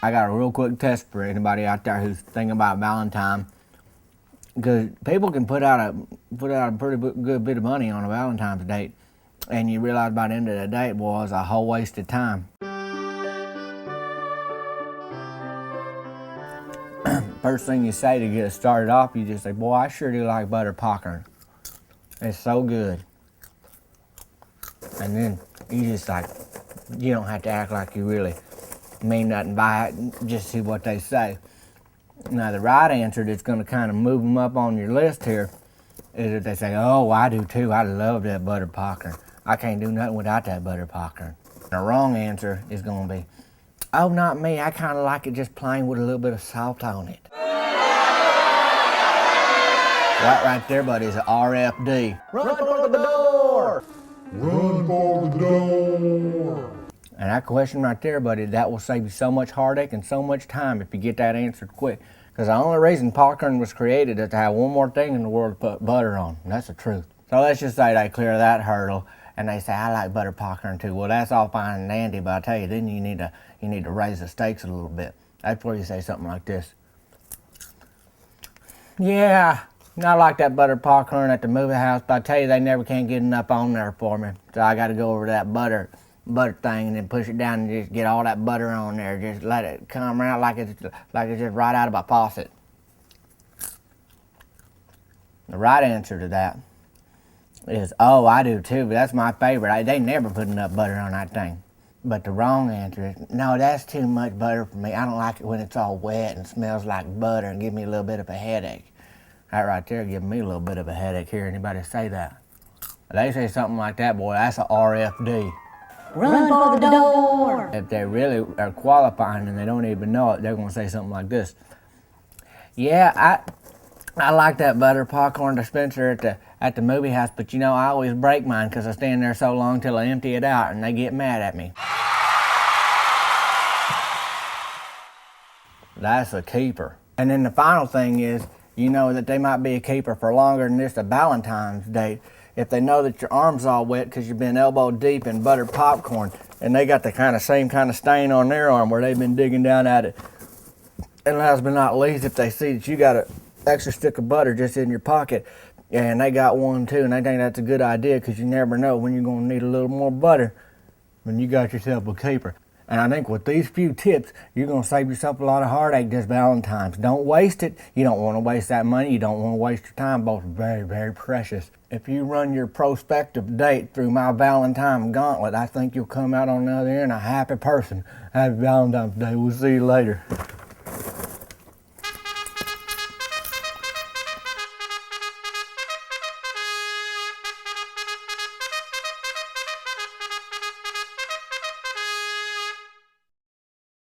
I got a real quick test for anybody out there who's thinking about Valentine. Because people can put out a pretty good bit of money on a Valentine's date, and you realize by the end of the day it was a whole waste of time. First thing you say to get it started off, you just say, boy, I sure do like butter popcorn. It's so good. And then you just like, you don't have to act like you really mean nothing by it, just see what they say. Now the right answer that's going to kind of move them up on your list here is if they say, oh, I do too, I love that butter popcorn. I can't do nothing without that butter popcorn. The wrong answer is going to be, oh, not me, I kind of like it just plain with a little bit of salt on it. Right there, buddy, is an RFD. Run for the door! Run for the door! And that question right there, buddy, that will save you so much heartache and so much time if you get that answered quick. Because the only reason popcorn was created is to have one more thing in the world to put butter on. And that's the truth. So let's just say they clear that hurdle and they say, I like butter popcorn too. Well, that's all fine and dandy, but I tell you, then you need to raise the stakes a little bit. That's where you say something like this. Yeah, I like that butter popcorn at the movie house, but I tell you, they never can get enough on there for me. So I got to go over to that butter thing and then push it down and just get all that butter on there. Just let it come out like it's just right out of a faucet. The right answer to that is, oh, I do too, but that's my favorite. They never put enough butter on that thing. But the wrong answer is, no, that's too much butter for me. I don't like it when it's all wet and smells like butter and gives me a little bit of a headache. That right there giving me a little bit of a headache. Hear anybody say that? They say something like that, boy, that's a RFD. Run for the door! If they really are qualifying and they don't even know it, they're going to say something like this. Yeah, I like that butter popcorn dispenser at the movie house, but you know, I always break mine because I stand there so long till I empty it out and they get mad at me. That's a keeper. And then the final thing is, you know that they might be a keeper for longer than just a Valentine's date if they know that your arm's all wet because you've been elbow deep in buttered popcorn and they got the same kind of stain on their arm where they've been digging down at it. And last but not least, if they see that you got an extra stick of butter just in your pocket and they got one too and they think that's a good idea because you never know when you're going to need a little more butter when you got yourself a keeper. And I think with these few tips, you're going to save yourself a lot of heartache this Valentine's. Don't waste it. You don't want to waste that money. You don't want to waste your time. Both are very, very precious. If you run your prospective date through my Valentine gauntlet, I think you'll come out on the other end a happy person. Happy Valentine's Day. We'll see you later.